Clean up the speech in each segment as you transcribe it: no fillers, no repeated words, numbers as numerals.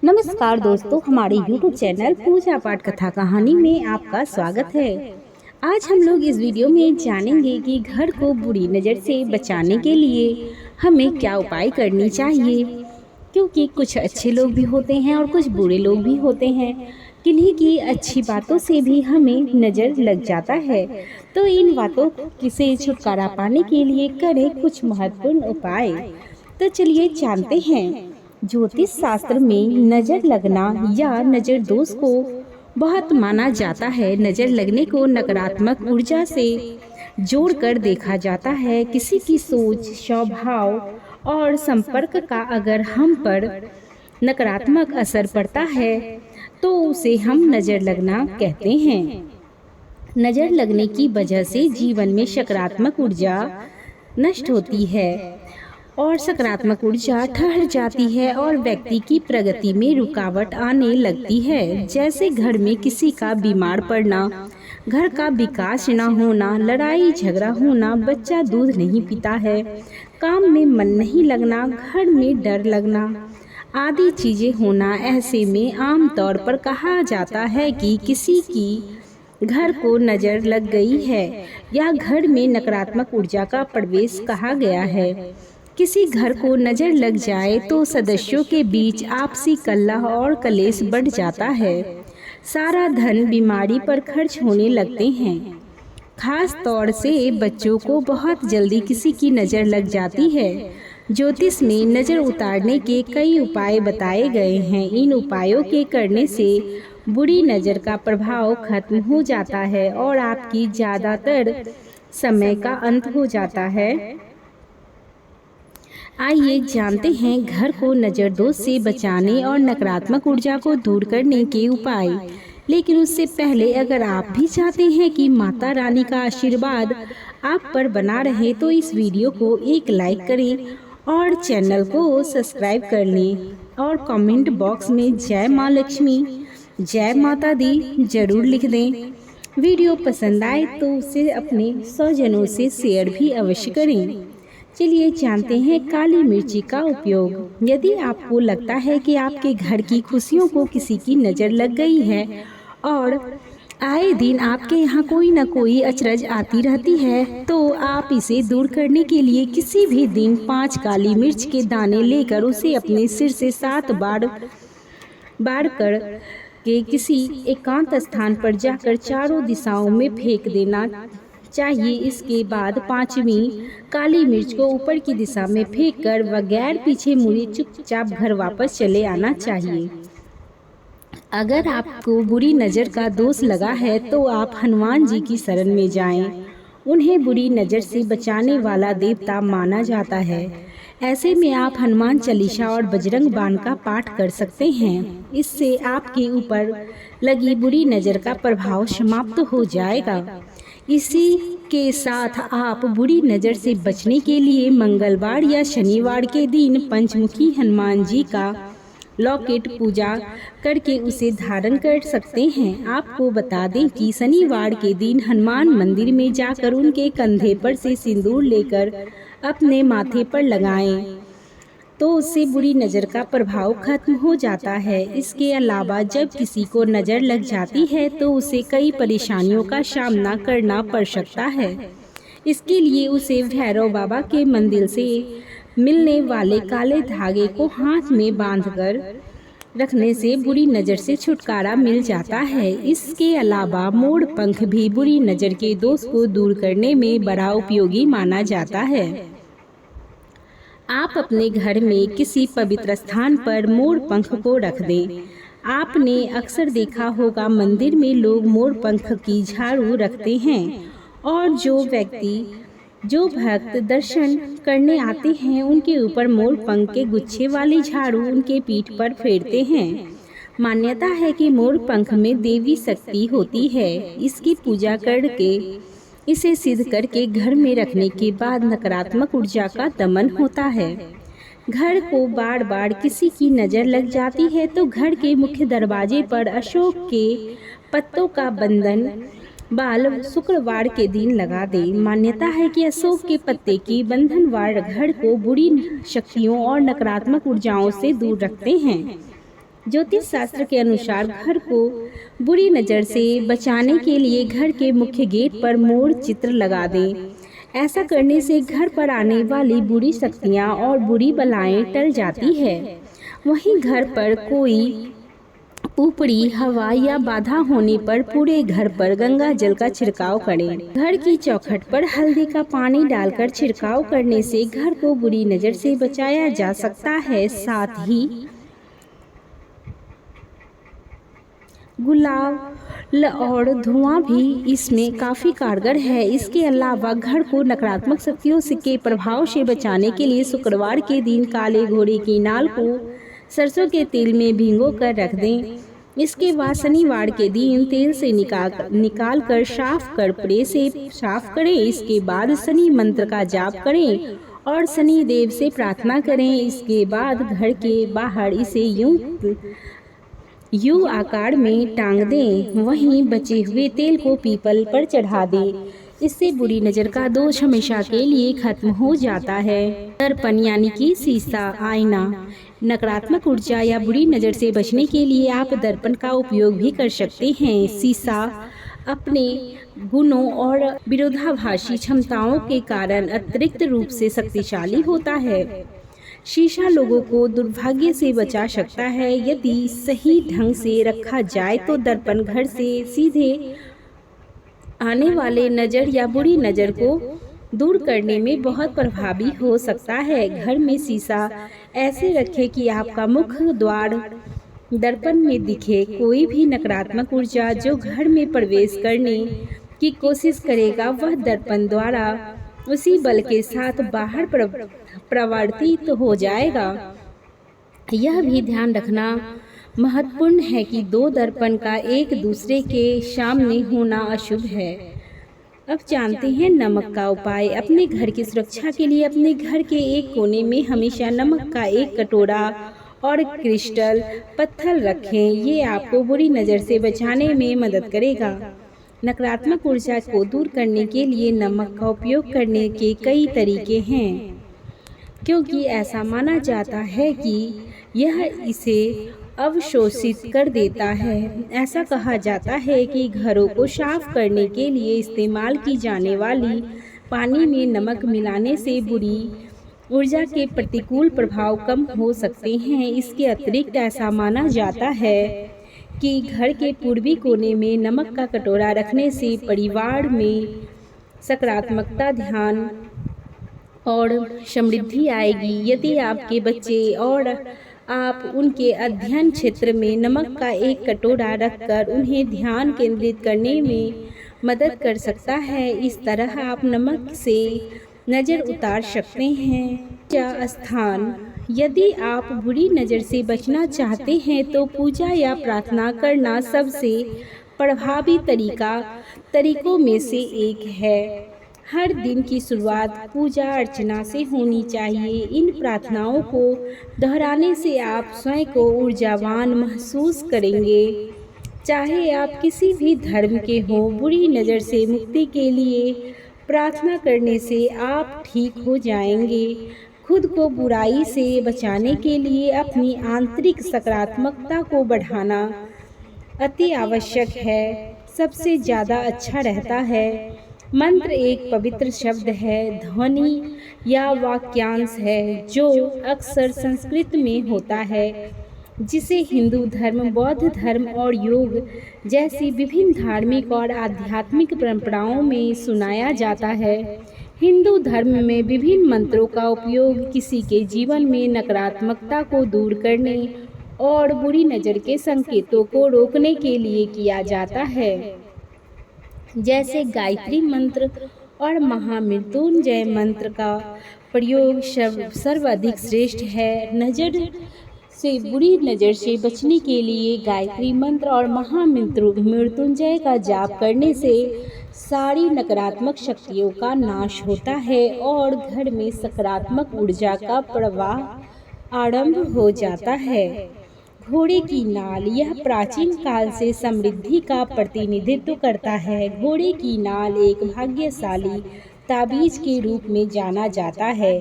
नमस्कार दोस्तों, हमारे YouTube चैनल पूजा पाठ कथा कहानी में आपका स्वागत है। आज हम लोग इस वीडियो में जानेंगे कि घर को बुरी नज़र से बचाने के लिए हमें क्या उपाय करनी चाहिए, क्योंकि कुछ अच्छे लोग भी होते हैं और कुछ बुरे लोग भी होते हैं। किन्हीं की अच्छी बातों से भी हमें नज़र लग जाता है, तो इन बातों से छुटकारा पाने के लिए करें कुछ महत्वपूर्ण उपाय। तो चलिए जानते हैं। ज्योतिष शास्त्र में नजर लगना या नजर दोष को बहुत माना जाता है। नजर लगने को नकारात्मक ऊर्जा से जोड़कर देखा जाता है। किसी की सोच, स्वभाव और संपर्क का अगर हम पर नकारात्मक असर पड़ता है तो उसे हम नजर लगना कहते हैं। नजर लगने की वजह से जीवन में सकारात्मक ऊर्जा नष्ट होती है और सकारात्मक ऊर्जा ठहर जाती है और व्यक्ति की प्रगति में रुकावट आने लगती है। जैसे घर में किसी का बीमार पड़ना, घर का विकास न होना, लड़ाई झगड़ा होना, बच्चा दूध नहीं पीता है, काम में मन नहीं लगना, घर में डर लगना आदि चीजें होना। ऐसे में आमतौर पर कहा जाता है कि किसी की घर को नजर लग गई है या घर में नकारात्मक ऊर्जा का प्रवेश कहा गया है। किसी घर को नजर लग जाए तो सदस्यों के बीच आपसी कलह और कलेश बढ़ जाता है। सारा धन बीमारी पर खर्च होने लगते हैं। खास तौर से बच्चों को बहुत जल्दी किसी की नज़र लग जाती है। ज्योतिष में नज़र उतारने के कई उपाय बताए गए हैं। इन उपायों के करने से बुरी नज़र का प्रभाव खत्म हो जाता है और आपकी ज़्यादातर समय का अंत हो जाता है। आइए जानते हैं घर को नज़र दोष से बचाने और नकारात्मक ऊर्जा को दूर करने के उपाय। लेकिन उससे पहले अगर आप भी चाहते हैं कि माता रानी का आशीर्वाद आप पर बना रहे तो इस वीडियो को एक लाइक करें और चैनल को सब्सक्राइब कर लें और कमेंट बॉक्स में जय माँ लक्ष्मी, जय माता दी जरूर लिख दें। वीडियो पसंद आए तो उसे अपने स्वजनों से शेयर भी अवश्य करें। चलिए जानते हैं काली मिर्ची का उपयोग। यदि आपको लगता है कि आपके घर की खुशियों को किसी की नज़र लग गई है और आए दिन आपके यहाँ कोई न कोई अचरज आती रहती है, तो आप इसे दूर करने के लिए किसी भी दिन 5 काली मिर्च के दाने लेकर उसे अपने सिर से 7 बार कर के किसी एकांत स्थान पर जाकर चारों दिशाओं में फेंक देना चाहिए। इसके बाद 5वीं काली मिर्च को ऊपर की दिशा में फेंककर बगैर पीछे मुड़े चुपचाप घर वापस चले आना चाहिए। अगर आपको बुरी नज़र का दोष लगा है तो आप हनुमान जी की शरण में जाएं। उन्हें बुरी नज़र से बचाने वाला देवता माना जाता है। ऐसे में आप हनुमान चालीसा और बजरंग बाण का पाठ कर सकते हैं। इससे आपके ऊपर लगी बुरी नज़र का प्रभाव समाप्त हो जाएगा। इसी के साथ आप बुरी नज़र से बचने के लिए मंगलवार या शनिवार के दिन पंचमुखी हनुमान जी का लॉकेट पूजा करके उसे धारण कर सकते हैं। आपको बता दें कि शनिवार के दिन हनुमान मंदिर में जाकर उनके कंधे पर से सिंदूर लेकर अपने माथे पर लगाएं, तो उससे बुरी नज़र का प्रभाव खत्म हो जाता है। इसके अलावा जब किसी को नज़र लग जाती है तो उसे कई परेशानियों का सामना करना पड़ सकता है। इसके लिए उसे भैरव बाबा के मंदिर से मिलने वाले काले धागे को हाथ में बांधकर रखने से बुरी नज़र से छुटकारा मिल जाता है। इसके अलावा मोर पंख भी बुरी नज़र के दोष को दूर करने में बड़ा उपयोगी माना जाता है। आप अपने घर में किसी पवित्र स्थान पर मोर पंख को रख दें। आपने अक्सर देखा होगा मंदिर में लोग मोर पंख की झाड़ू रखते हैं और जो भक्त दर्शन करने आते हैं उनके ऊपर मोर पंख के गुच्छे वाली झाड़ू उनके पीठ पर फेरते हैं। मान्यता है कि मोर पंख में देवी शक्ति होती है। इसकी पूजा करके इसे सिद्ध करके घर में रखने के बाद नकारात्मक ऊर्जा का दमन होता है। घर को बार बार किसी की नज़र लग जाती है तो घर के मुख्य दरवाजे पर अशोक के पत्तों का बंधन बाल शुक्रवार के दिन लगा दें। मान्यता है कि अशोक के पत्ते की बंधनवार घर को बुरी शक्तियों और नकारात्मक ऊर्जाओं से दूर रखते हैं। ज्योतिष शास्त्र के अनुसार घर को बुरी नज़र से बचाने के लिए घर के मुख्य गेट पर मोर चित्र लगा दें। ऐसा करने से घर पर आने वाली बुरी शक्तियाँ और बुरी बलाएं टल जाती है। वहीं घर पर कोई ऊपरी हवा या बाधा होने पर पूरे घर पर गंगा जल का छिड़काव करें। घर की चौखट पर हल्दी का पानी डालकर छिड़काव करने से घर को बुरी नज़र से बचाया जा सकता है। साथ ही गुलाल और धुआं भी इसमें काफ़ी कारगर है। इसके अलावा घर को नकारात्मक शक्तियों के प्रभाव से बचाने के लिए शुक्रवार के दिन काले घोड़े की नाल को सरसों के तेल में भिगो कर रख दें। इसके बाद शनिवार के दिन तेल से निकाल कर साफ कपड़े से साफ करें। इसके बाद शनि मंत्र का जाप करें और शनि देव से प्रार्थना करें। इसके बाद घर के बाहर इसे यू आकार में टांग दें। वहीं बचे हुए तेल को पीपल पर चढ़ा दें। इससे बुरी नज़र का दोष हमेशा के लिए खत्म हो जाता है। दर्पण यानी कि शीशा, आईना। नकारात्मक ऊर्जा या बुरी नज़र से बचने के लिए आप दर्पण का उपयोग भी कर सकते हैं। शीशा अपने गुणों और विरोधाभासी क्षमताओं के कारण अतिरिक्त रूप से शक्तिशाली होता है। शीशा लोगों को दुर्भाग्य से बचा सकता है। यदि सही ढंग से रखा जाए तो दर्पण घर से सीधे आने वाले नज़र या बुरी नज़र को दूर करने में बहुत प्रभावी हो सकता है। घर में शीशा ऐसे रखें कि आपका मुख्य द्वार दर्पण में दिखे। कोई भी नकारात्मक ऊर्जा जो घर में प्रवेश करने की कोशिश करेगा वह दर्पण द्वारा उसी बल के साथ बाहर प्रवर्तित हो जाएगा। यह भी ध्यान रखना महत्वपूर्ण है कि दो दर्पण का एक दूसरे के सामने होना अशुभ है। अब जानते हैं नमक का उपाय। अपने घर की सुरक्षा के लिए अपने घर के एक कोने में हमेशा नमक का एक कटोरा और क्रिस्टल पत्थर रखें। ये आपको बुरी नज़र से बचाने में मदद करेगा। नकारात्मक ऊर्जा को दूर करने के लिए नमक का उपयोग करने के कई तरीके हैं, क्योंकि ऐसा माना जाता है कि यह इसे अवशोषित कर देता है। ऐसा कहा जाता है कि घरों को साफ करने के लिए इस्तेमाल की जाने वाली पानी में नमक मिलाने से बुरी ऊर्जा के प्रतिकूल प्रभाव कम हो सकते हैं। इसके अतिरिक्त ऐसा माना जाता है कि घर के पूर्वी कोने में नमक का कटोरा रखने से परिवार में सकारात्मकता, ध्यान और समृद्धि आएगी। यदि आपके बच्चे और आप उनके अध्ययन क्षेत्र में नमक का एक कटोरा रखकर उन्हें ध्यान केंद्रित करने में मदद कर सकता है। इस तरह आप नमक से नज़र उतार सकते हैं। पूजा स्थान। यदि आप बुरी नज़र से बचना चाहते हैं तो पूजा या प्रार्थना करना सबसे प्रभावी तरीकों में से एक है। हर दिन की शुरुआत पूजा अर्चना से होनी चाहिए। इन प्रार्थनाओं को दोहराने से आप स्वयं को ऊर्जावान महसूस करेंगे। चाहे आप किसी भी धर्म के हों, बुरी नज़र से मुक्ति के लिए प्रार्थना करने से आप ठीक हो जाएंगे। खुद को बुराई से बचाने के लिए अपनी आंतरिक सकारात्मकता को बढ़ाना अति आवश्यक है। सबसे ज़्यादा अच्छा रहता है। मंत्र एक पवित्र शब्द है, ध्वनि या वाक्यांश है जो अक्सर संस्कृत में होता है, जिसे हिंदू धर्म, बौद्ध धर्म और योग जैसी विभिन्न धार्मिक और आध्यात्मिक परंपराओं में सुनाया जाता है। हिंदू धर्म में विभिन्न मंत्रों का उपयोग किसी के जीवन में नकारात्मकता को दूर करने और बुरी नज़र के संकेतों को रोकने के लिए किया जाता है, जैसे गायत्री मंत्र और महामृत्युंजय मंत्र का प्रयोग सर्वाधिक श्रेष्ठ है। बुरी नज़र से बचने के लिए गायत्री मंत्र और महामृत्युंजय का जाप करने से सारी नकारात्मक शक्तियों का नाश होता है और घर में सकारात्मक ऊर्जा का प्रवाह आरंभ हो जाता है। घोड़े की नाल। यह प्राचीन काल से समृद्धि का प्रतिनिधित्व करता है। घोड़े की नाल एक भाग्यशाली ताबीज के रूप में जाना जाता है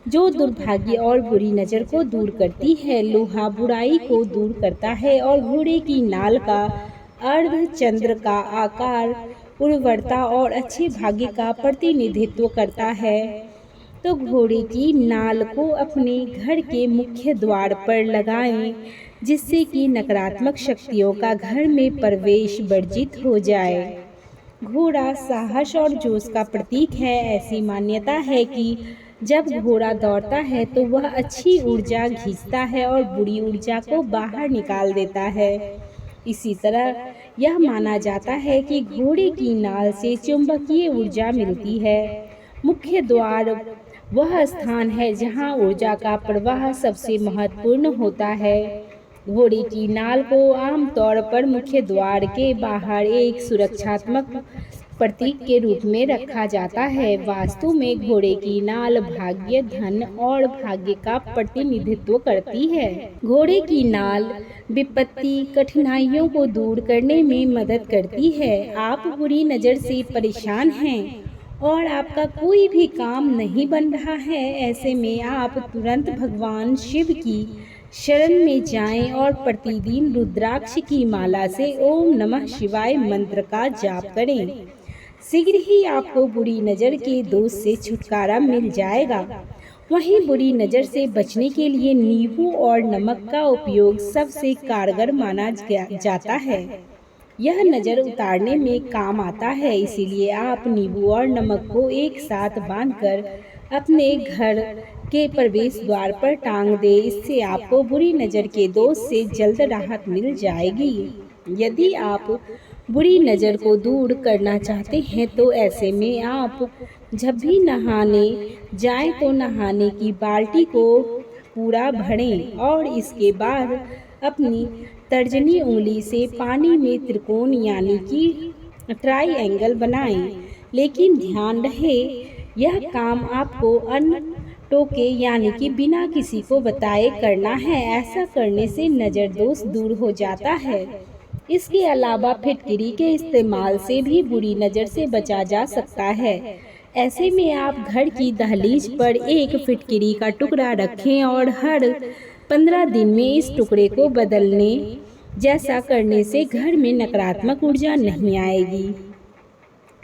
जो दुर्भाग्य और बुरी नज़र को दूर करती है। लोहा बुराई को दूर करता है और घोड़े की नाल का अर्धचंद्र का आकार उर्वरता और अच्छे भाग्य का प्रतिनिधित्व करता है। तो घोड़े की नाल को अपने घर के मुख्य द्वार पर लगाएं, जिससे कि नकारात्मक शक्तियों का घर में प्रवेश वर्जित हो जाए। घोड़ा साहस और जोश का प्रतीक है। ऐसी मान्यता है कि जब घोड़ा दौड़ता है तो वह अच्छी ऊर्जा खींचता है और बुरी ऊर्जा को बाहर निकाल देता है। इसी तरह यह माना जाता है कि घोड़े की नाल से चुंबकीय ऊर्जा मिलती है। मुख्य द्वार वह स्थान है जहां ऊर्जा का प्रवाह सबसे महत्वपूर्ण होता है। घोड़े की नाल को आमतौर पर मुख्य द्वार के बाहर एक सुरक्षात्मक प्रतीक के रूप में रखा जाता है। वास्तु में घोड़े की नाल भाग्य, धन और भाग्य का प्रतिनिधित्व करती है। घोड़े की नाल विपत्ति, कठिनाइयों को दूर करने में मदद करती है। आप बुरी नज़र से परेशान हैं और आपका कोई भी काम नहीं बन रहा है, ऐसे में आप तुरंत भगवान शिव की शरण में जाएं और प्रतिदिन रुद्राक्ष की माला से ओम नमः शिवाय मंत्र का जाप करें। शीघ्र ही आपको बुरी नज़र के दोष से छुटकारा मिल जाएगा। वहीं बुरी नज़र से बचने के लिए नींबू और नमक का उपयोग सबसे कारगर माना जाता है। यह नज़र उतारने में काम आता है, इसीलिए आप नींबू और नमक को एक साथ बांधकर अपने घर के प्रवेश द्वार पर टांग दे। इससे आपको बुरी नज़र के दोष से जल्द राहत मिल जाएगी। यदि आप बुरी नज़र को दूर करना चाहते हैं तो ऐसे में आप जब भी नहाने जाएं तो नहाने की बाल्टी को पूरा भरें और इसके बाद अपनी तर्जनी उंगली से पानी में त्रिकोण यानी कि ट्रायंगल बनाएं। लेकिन ध्यान रहे, यह काम आपको टोके यानी कि बिना किसी को बताए करना है। ऐसा करने से नज़र दोष दूर हो जाता है। इसके अलावा फिटकिरी के इस्तेमाल से भी बुरी नज़र से बचा जा सकता है। ऐसे में आप घर की दहलीज पर एक फिटकिरी का टुकड़ा रखें और हर 15 दिन में इस टुकड़े को बदलने जैसा करने से घर में नकारात्मक ऊर्जा नहीं आएगी।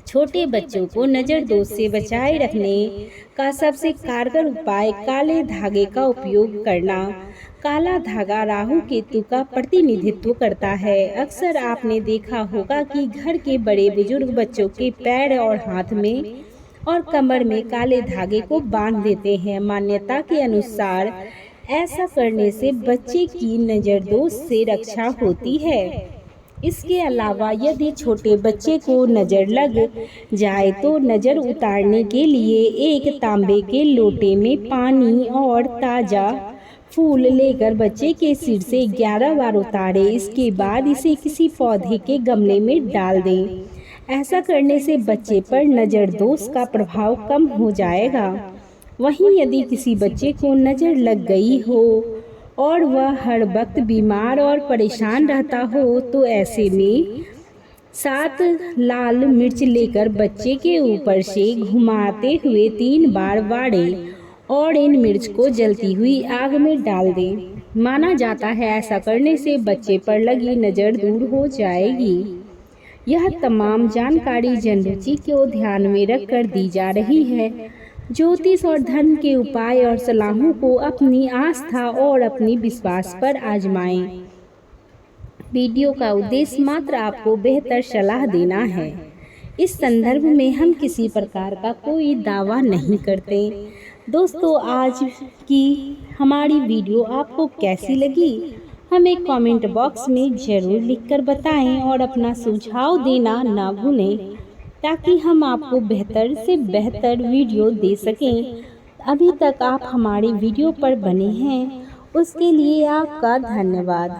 छोटे बच्चों को नज़र दोष से बचाए रखने का सबसे कारगर उपाय काले धागे का उपयोग करना। काला धागा राहु केतु का प्रतिनिधित्व करता है। अक्सर आपने देखा होगा कि घर के बड़े बुजुर्ग बच्चों के पैर और हाथ में और कमर में काले धागे को बांध देते हैं। मान्यता के अनुसार ऐसा करने से बच्चे की नज़र दोष से रक्षा होती है। इसके अलावा यदि छोटे बच्चे को नज़र लग जाए तो नज़र उतारने के लिए एक तांबे के लोटे में पानी और ताज़ा फूल लेकर बच्चे के सिर से 11 बार उतारें। इसके बाद इसे किसी पौधे के गमले में डाल दें। ऐसा करने से बच्चे पर नज़र दोष का प्रभाव कम हो जाएगा। वहीं यदि किसी बच्चे को नज़र लग गई हो और वह हर वक्त बीमार और परेशान रहता हो तो ऐसे में 7 लाल मिर्च लेकर बच्चे के ऊपर से घुमाते हुए 3 बार बाड़ें और इन मिर्च को जलती हुई आग में डाल दें। माना जाता है ऐसा करने से बच्चे पर लगी नज़र दूर हो जाएगी। यह तमाम जानकारी जनरुचि को ध्यान में रखकर दी जा रही है। ज्योतिष और धर्म के उपाय और सलाहों को अपनी आस्था और अपनी विश्वास पर आजमाएं। वीडियो का उद्देश्य मात्र आपको बेहतर सलाह देना है। इस संदर्भ में हम किसी प्रकार का कोई दावा नहीं करते। दोस्तों, आज की हमारी वीडियो आपको कैसी लगी हमें कमेंट बॉक्स में ज़रूर लिखकर बताएं और अपना सुझाव देना ना भूलें ताकि हम आपको बेहतर से बेहतर वीडियो दे सकें। अभी तक आप हमारी वीडियो पर बने हैं उसके लिए आपका धन्यवाद।